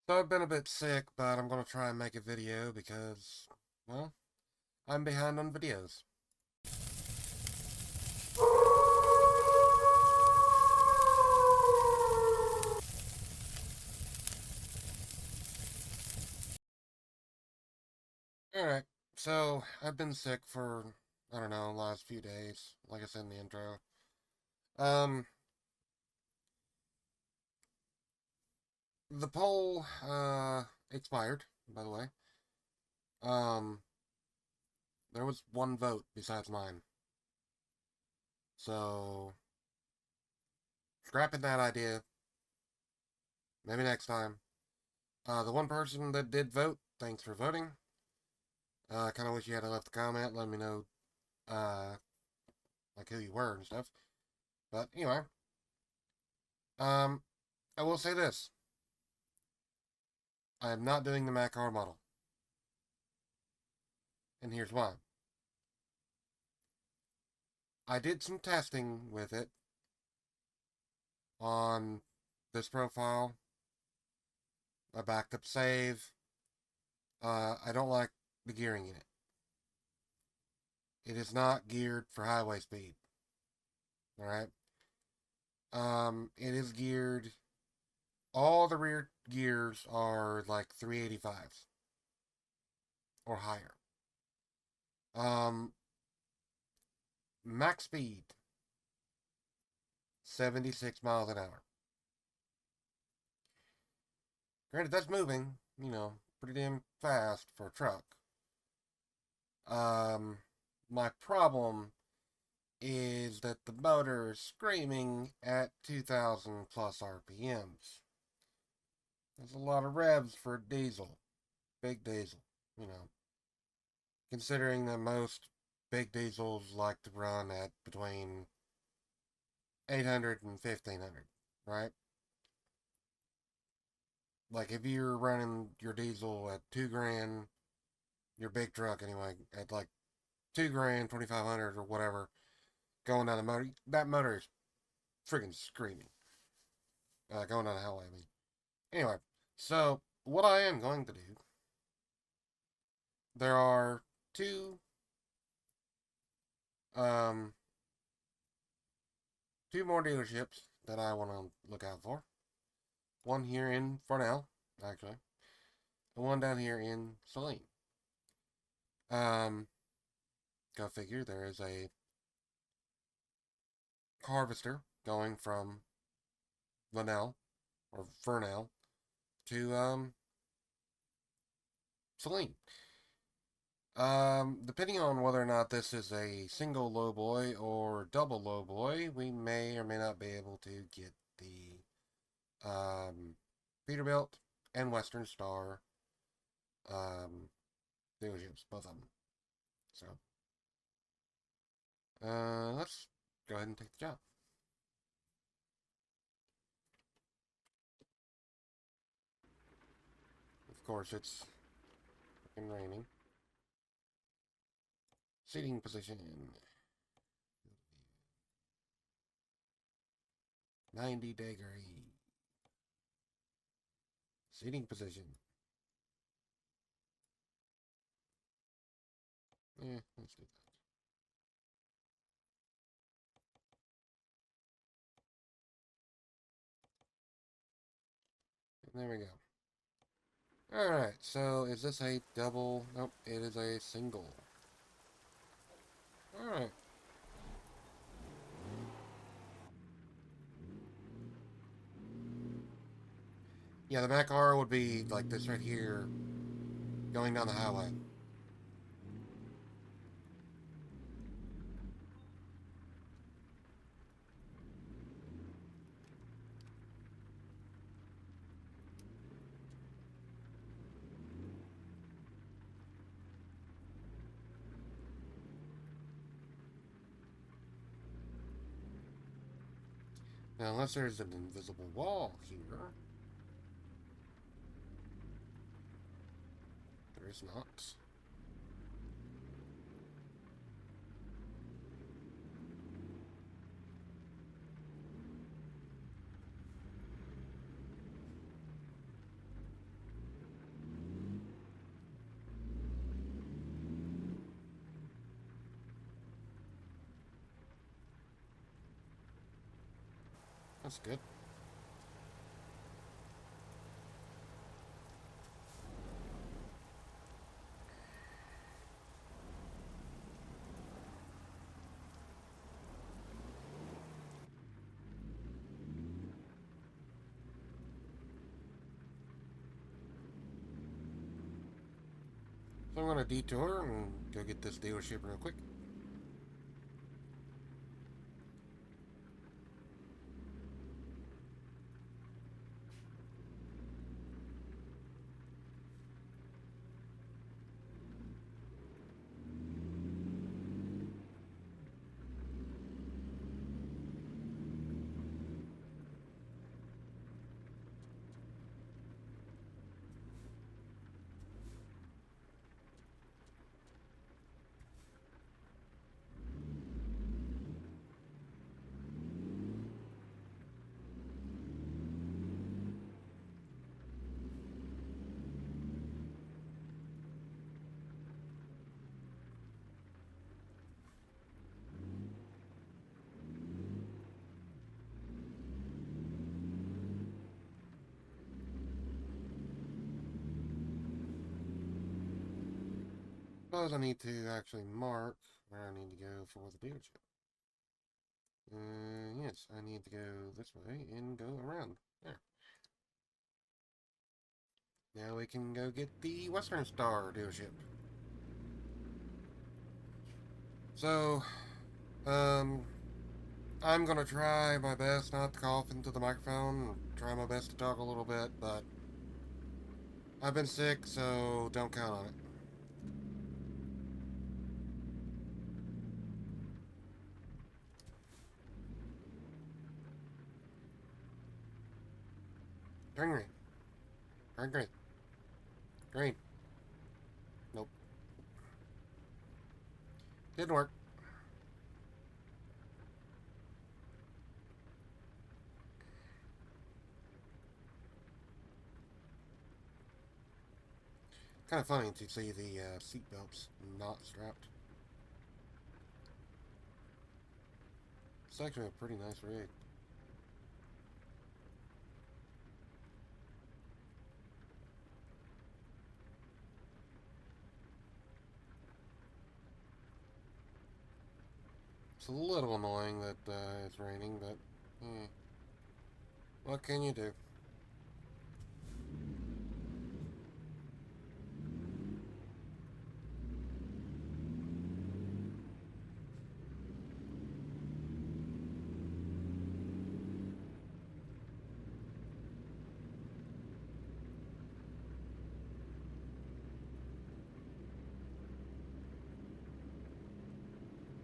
So I've been a bit sick, but I'm gonna try and make a video because, well, I'm behind on videos. Alright, so I've been sick for, I don't know, last few days, like I said in the intro. Um, the poll, expired, by the way. Um, there was one vote besides mine. So, scrapping that idea, maybe next time. The one person that did vote, thanks for voting. I kind of wish you had left a comment, let me know, uh, like who you were and stuff. But anyway, um, I will say this: I am not doing the Mac car model, and here's why. I did some testing with it on this profile. I backed up save. I don't like the gearing in it. It is not geared for highway speed. All right. It is geared. All the rear gears are like 385s or higher. Um, Max speed 76 miles an hour. Granted, that's moving, pretty damn fast for a truck. Um, my problem is that the motor is screaming at 2,000 plus RPMs. That's a lot of revs for a diesel. Big diesel, you know. Considering that most big diesels like to run at between 800 and 1,500, right? Like if you're running your diesel at 2 grand, your big truck anyway, at like 2 grand, 2,500 or whatever, going down the motor, that motor is freaking screaming. Going down the highway, I mean. Anyway, so what I am going to do, there are two, um, two more dealerships that I want to look out for. One here in Farnell, actually, and one down here in Saline. Um, go figure, there is a harvester going from Linnell or Fernell to Saline. Depending on whether or not this is a single lowboy or double lowboy, we may or may not be able to get the Peterbilt and Western Star um, dealerships, both of them. So, let's go ahead and take the job. Of course, it's fucking raining. Seating position 90-degree. Seating position. Let's do that. And there we go. Alright, so is this a double? Nope, it is a single. Alright. Yeah, the Mac R would be like this right here, going down the highway. Now, unless there's an invisible wall here, there is not. That's good. So I'm going to detour and go get this dealership real quick. Suppose I need to actually mark where I need to go for the dealership. Yes, I need to go this way and go around. There. Now we can go get the Western Star dealership. So, um, I'm gonna try my best not to cough into the microphone. Try my best to talk a little bit, but I've been sick, so don't count on it. Turn green. Turn green. Green. Nope. Didn't work. Kind of funny to see the seat belts not strapped. It's actually a pretty nice rig. It's a little annoying that it's raining, but what can you do?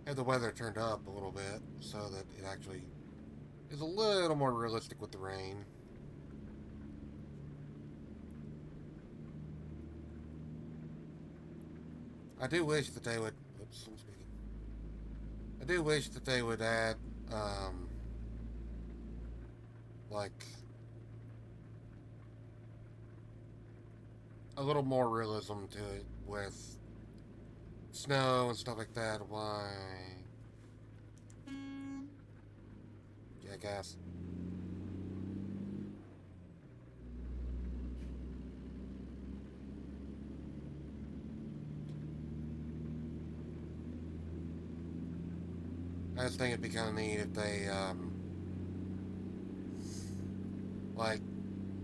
Had the weather turned up a little bit so that it actually is a little more realistic with the rain. I do wish that they would. Oops, I'm speaking. I do wish that they would add, um, like a little more realism to it with snow and stuff like that. Why? Yeah, I guess. I just think it'd be kind of neat if they, like,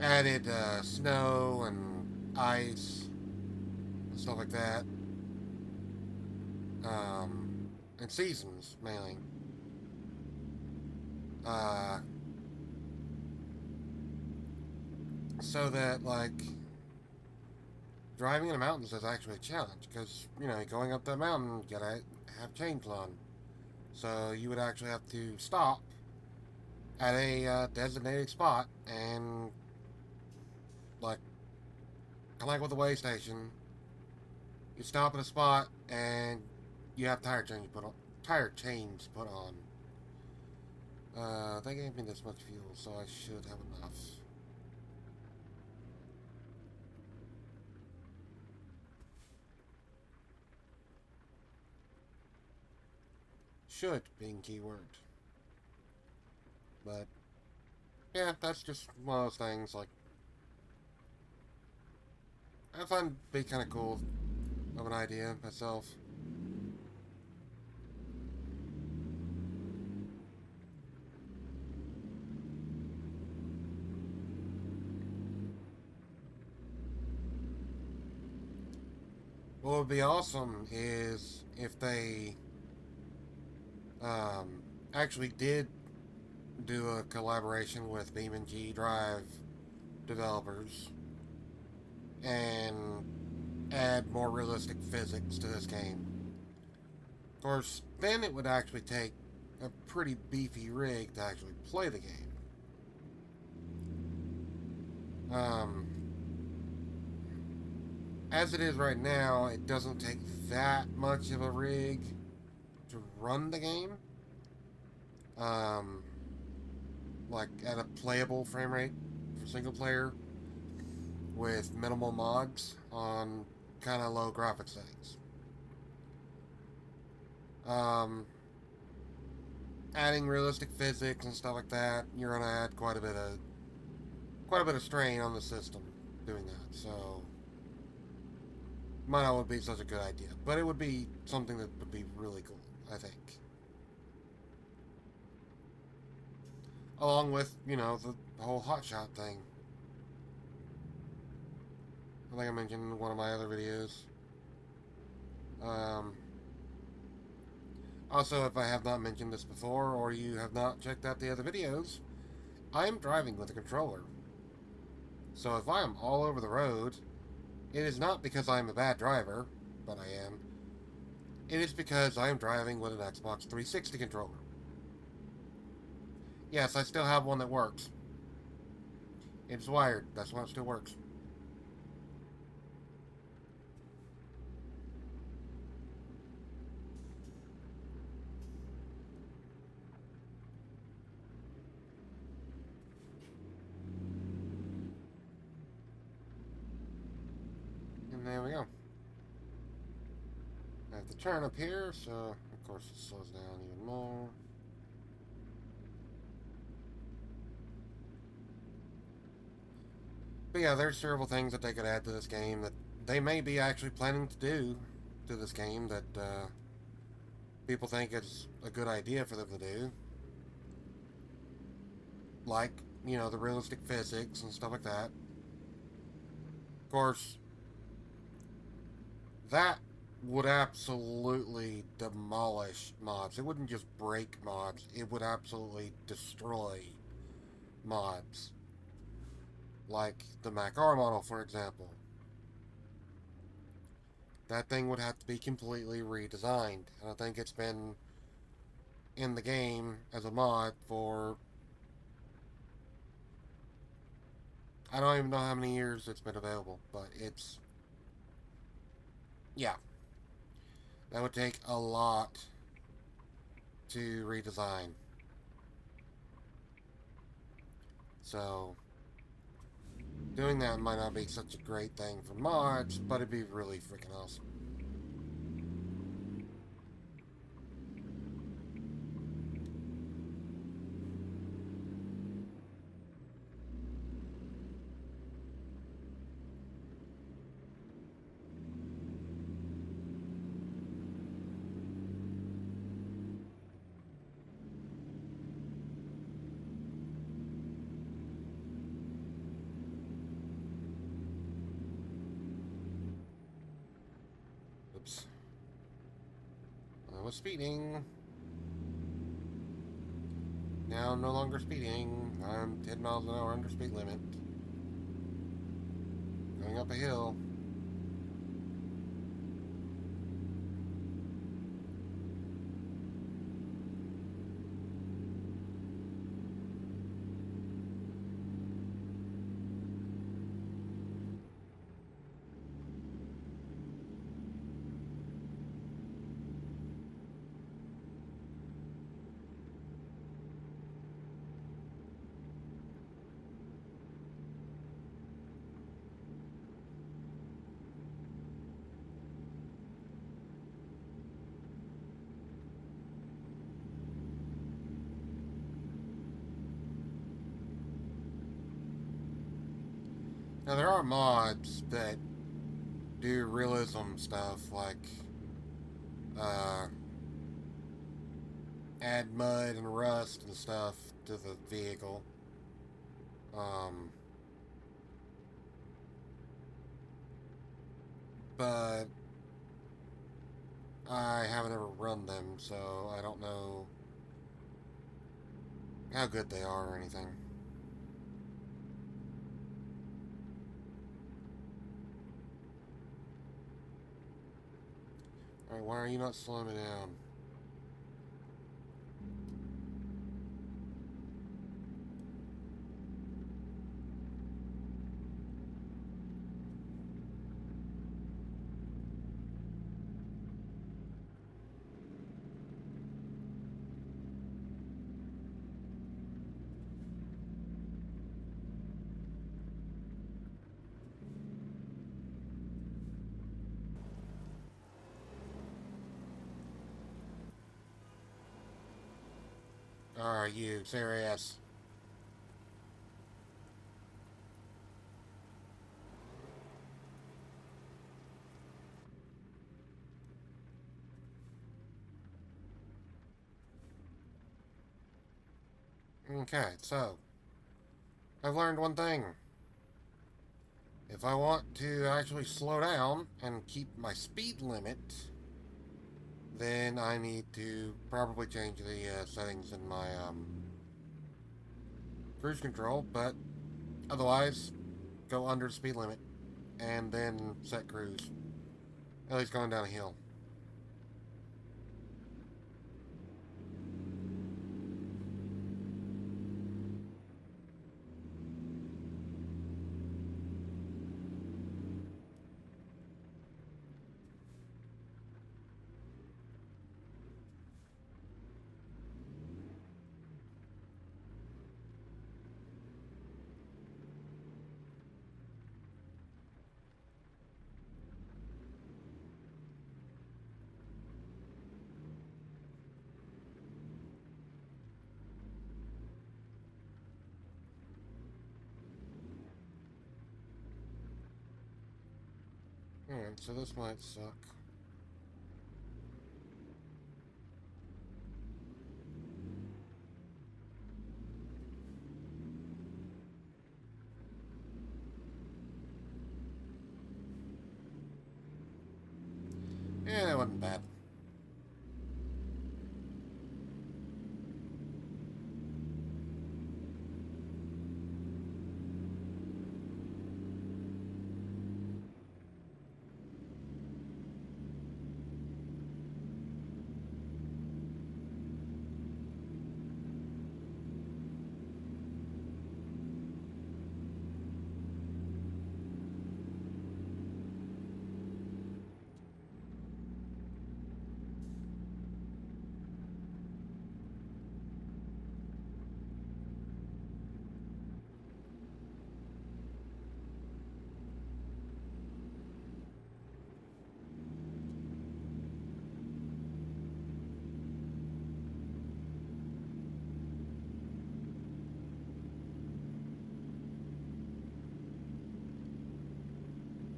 added snow and ice and stuff like that. And seasons mainly. Uh, so that like driving in the mountains is actually a challenge because going up that mountain you gotta have chains on. So you would actually have to stop at a designated spot and like kind of like with a way station. You stop at a spot and you have tire chains put on. They gave me this much fuel, so I should have enough. Should being keyword, but yeah, that's just one of those things. Like, I find it'd be kind of cool of an idea myself. What would be awesome is if they um, actually did do a collaboration with BeamNG Drive developers and add more realistic physics to this game. Of course, then it would actually take a pretty beefy rig to actually play the game. Um, as it is right now, it doesn't take that much of a rig to run the game. Um, like at a playable frame rate for single player with minimal mods on kind of low graphic settings. Um, adding realistic physics and stuff like that, you're gonna add quite a bit of strain on the system doing that. So might not would be such a good idea, but it would be something that would be really cool, I think. Along with the whole hotshot thing. I think I mentioned in one of my other videos. Um, Also, if I have not mentioned this before, or you have not checked out the other videos, I am driving with a controller. So if I am all over the road, it is not because I am a bad driver, but I am. It is because I am driving with an Xbox 360 controller. Yes, I still have one that works. It's wired. That's why it still works. And there we go. I have to turn up here, so of course it slows down even more. But yeah, there's several things that they could add to this game that they may be actually planning to do to this game that people think it's a good idea for them to do. Like, the realistic physics and stuff like that. Of course, that would absolutely demolish mods. It wouldn't just break mods, it would absolutely destroy mods. Like the Mac R model, for example. That thing would have to be completely redesigned. And I think it's been in the game as a mod for, I don't even know how many years it's been available, but yeah, that would take a lot to redesign. So, doing that might not be such a great thing for mods, but it'd be really freaking awesome. Oops. I was speeding. Now I'm no longer speeding. I'm 10 miles an hour under speed limit. Going up a hill. Now, there are mods that do realism stuff, like uh, add mud and rust and stuff to the vehicle. Um, but I haven't ever run them, so I don't know how good they are or anything. Alright, why are you not slowing me down? Are you serious? Okay, so I've learned one thing. If I want to actually slow down and keep my speed limit, then I need to probably change the settings in my cruise control, but otherwise, go under the speed limit and then set cruise. At least going down a hill. Alright, so this might suck. Yeah, that wasn't bad.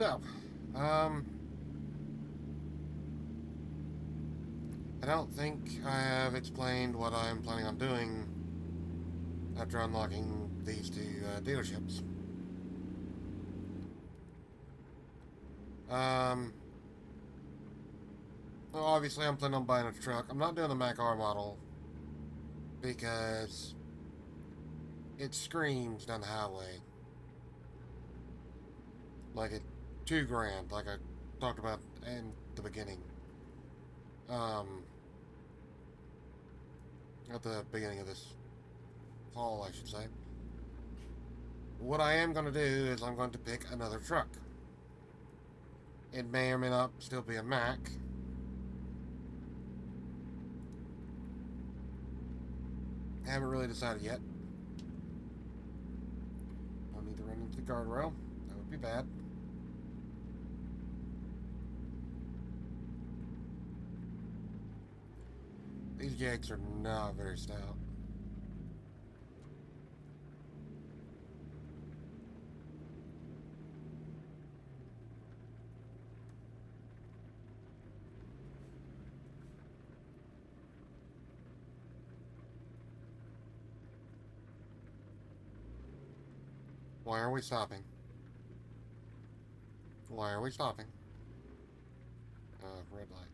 So, um, I don't think I have explained what I'm planning on doing after unlocking these two dealerships. Um, well, obviously, I'm planning on buying a truck. I'm not doing the Mac R model because it screams down the highway like it 2 grand, like I talked about in the beginning. Um, at the beginning of this call, I should say. What I am going to do is I'm going to pick another truck. It may or may not still be a Mac. Haven't really decided yet. I'll need to run into the guardrail. That would be bad. These yaks are not very stout. Why are we stopping? Why are we stopping? Red light.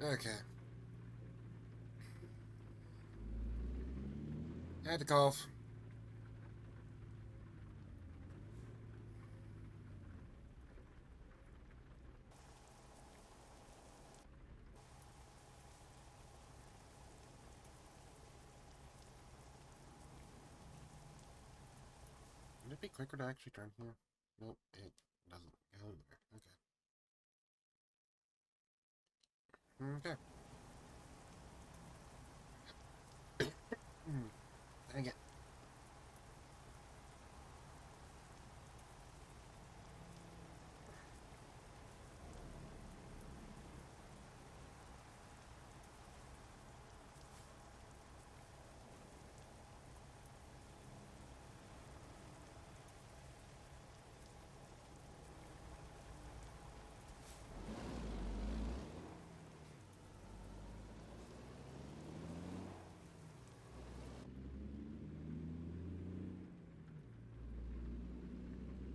Okay. I had to cough. Would it be quicker to actually turn here? Nope, it doesn't go there. Okay. Okay. Dang it.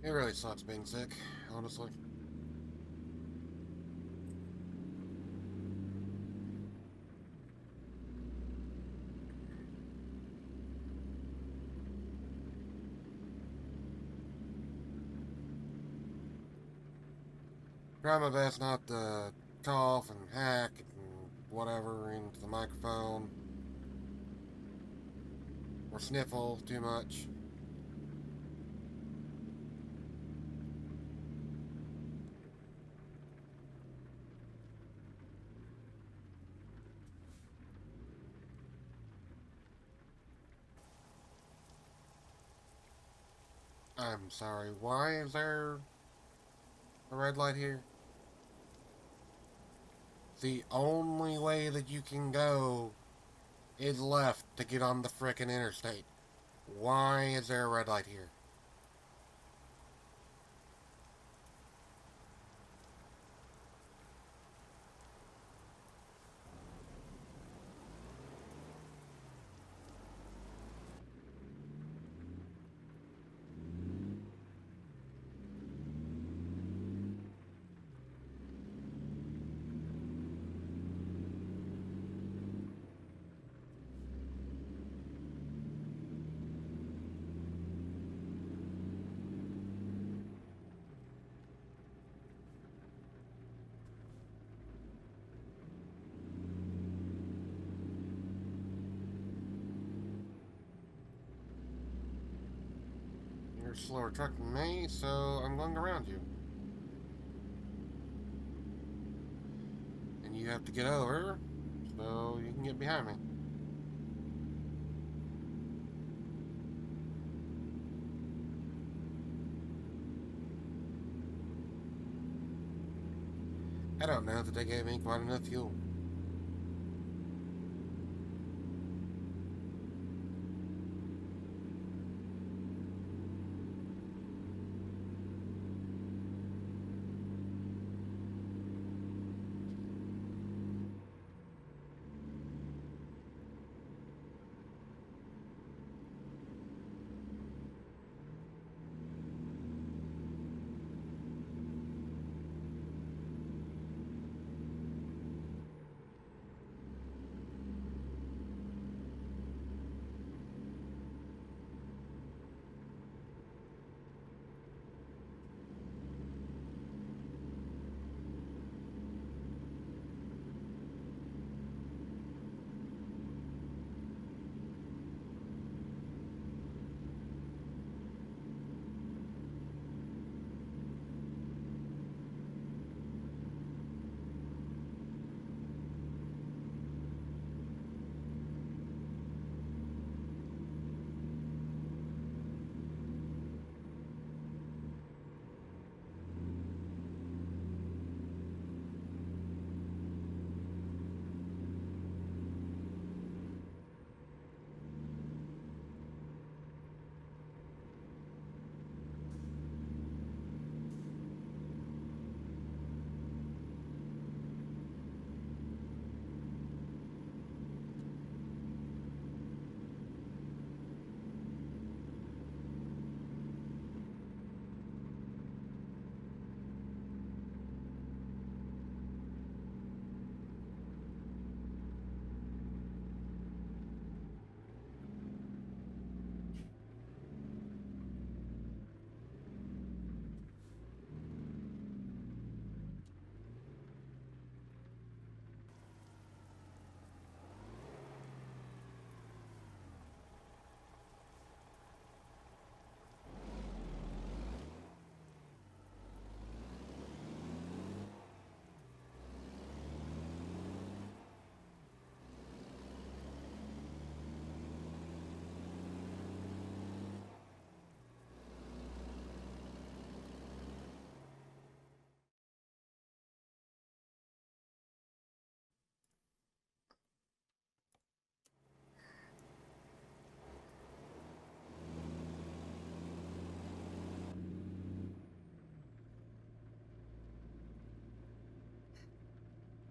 It really sucks being sick, honestly. Try my best not to cough and hack and whatever into the microphone or sniffle too much. I'm sorry, why is there a red light here? The only way that you can go is left to get on the frickin' interstate. Why is there a red light here? You're a slower truck than me, so I'm going around you. And you have to get over, so you can get behind me. I don't know that they gave me quite enough fuel.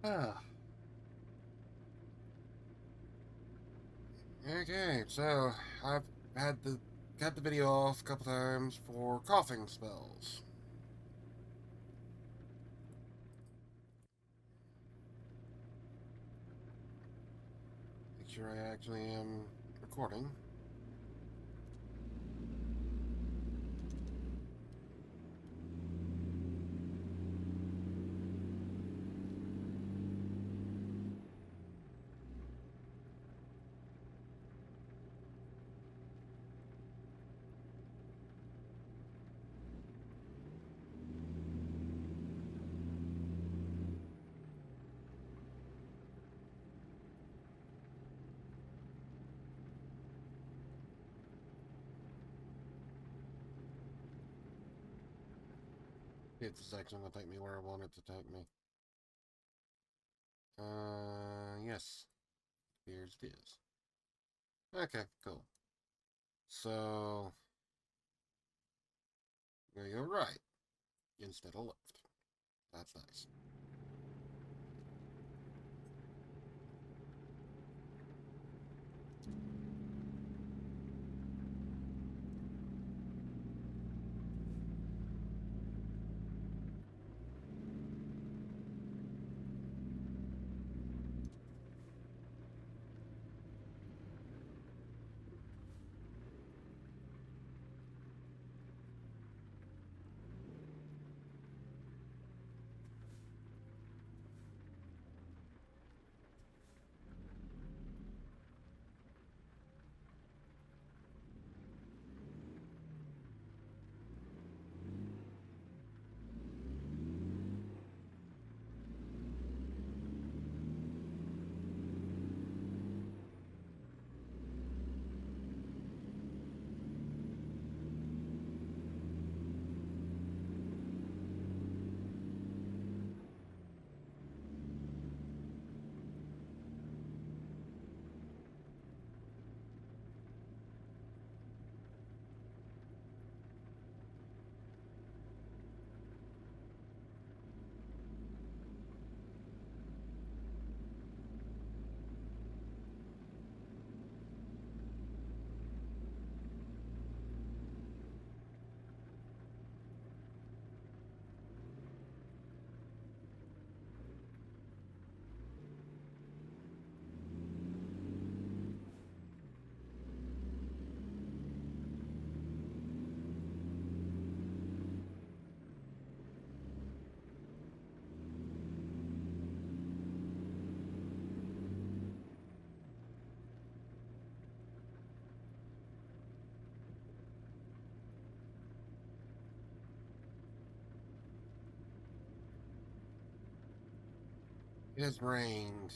Ah. Okay, so I've had to cut the video off a couple times for coughing spells. Make sure I actually am recording. It's a section will take me where I want it to take me. Yes. Here's it is. Okay, cool. So, I'm gonna go right instead of left. That's nice. It has rained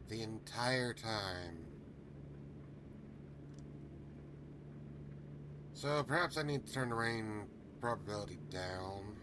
the entire time. So perhaps I need to turn the rain probability down.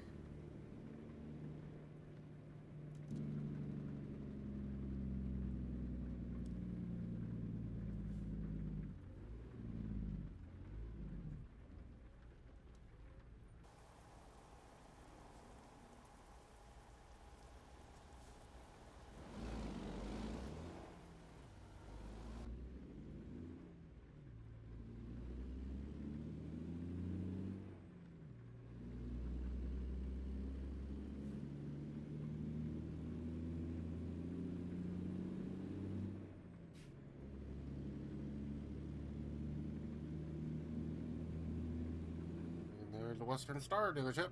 And there's the Western Star dealership.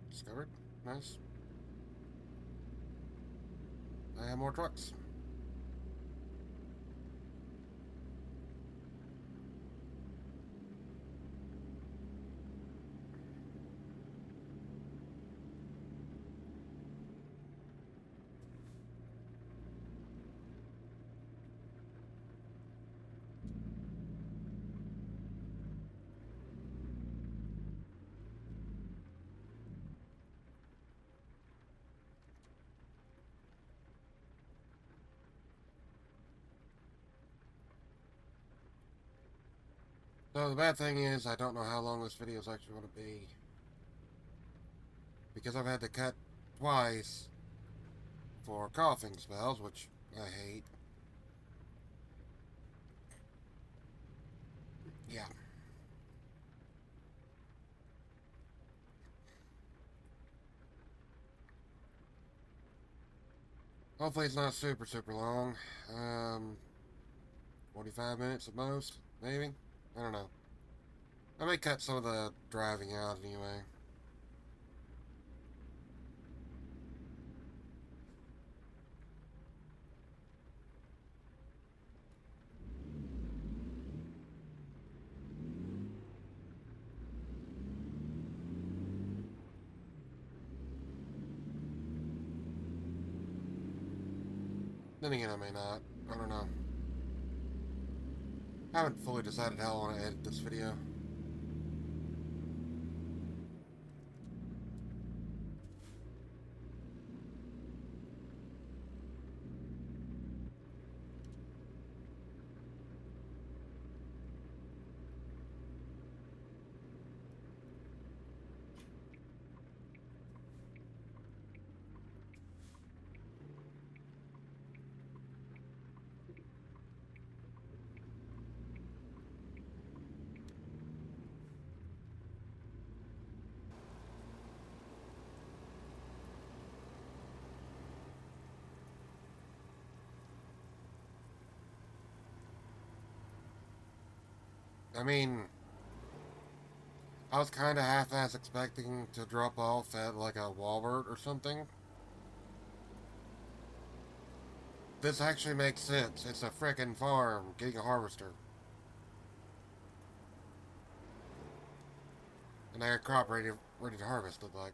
Discovered. Nice. I have more trucks. So the bad thing is I don't know how long this video is actually going to be. Because I've had to cut twice for coughing spells, which I hate. Yeah. Hopefully it's not super, super long. 45 minutes at most, maybe? I don't know. I may cut some of the driving out anyway. Then again, I may not. I don't know. I haven't fully decided how I want to edit this video. I mean, I was kind of half-ass expecting to drop off at like a Walmart or something. This actually makes sense. It's a frickin' farm getting a harvester. And their crop ready to harvest, look like.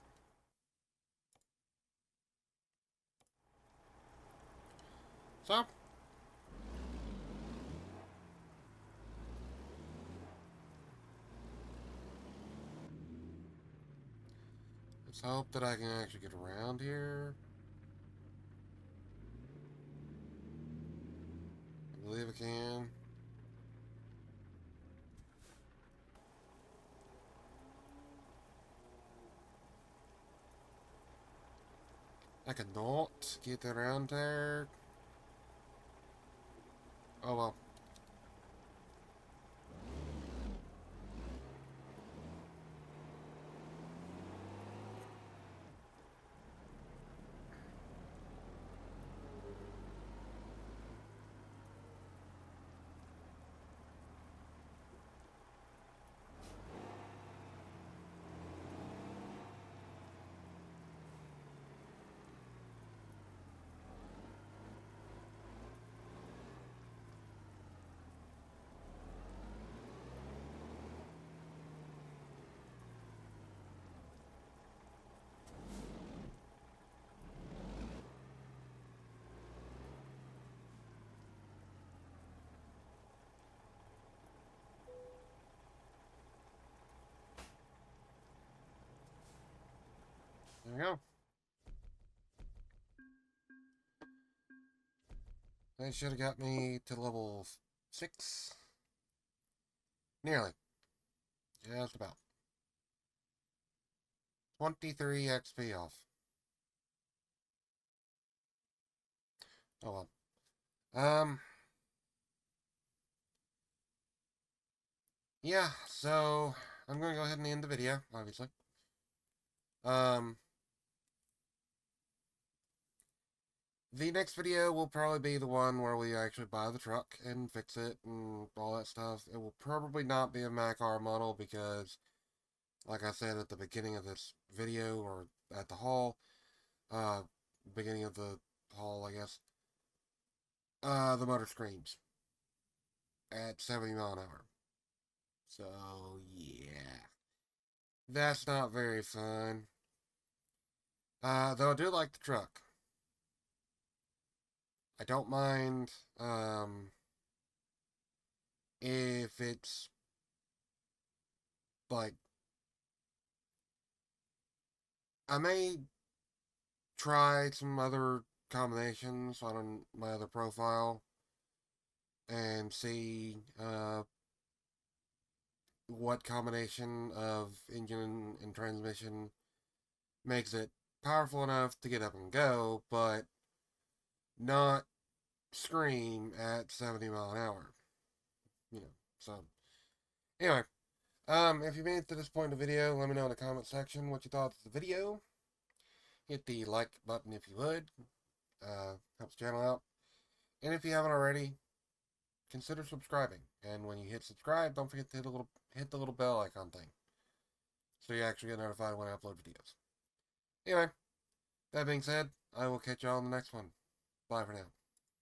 So, let's hope that I can actually get around here. I believe I can. I cannot get around there. Oh well. There we go. They should have got me to level 6. Nearly. Just about. 23 XP off. Oh well. Yeah, so I'm going to go ahead and end the video, obviously. Um, the next video will probably be the one where we actually buy the truck and fix it and all that stuff. It will probably not be a Mac-R model because, like I said at the beginning of this video, or at the haul, uh, beginning of the haul, I guess, the motor screams at 70 mile an hour. So, yeah. That's not very fun. Though I do like the truck. I don't mind, if it's, like, I may try some other combinations on my other profile and see, what combination of engine and transmission makes it powerful enough to get up and go, but not scream at 70 mile an hour. So anyway, if you made it to this point in the video, let me know in the comment section what you thought of the video. Hit the like button if you would. Helps the channel out. And if you haven't already, consider subscribing. And when you hit subscribe, don't forget to hit the little bell icon thing, so you actually get notified when I upload videos. Anyway, that being said, I will catch y'all in the next one. Bye for now.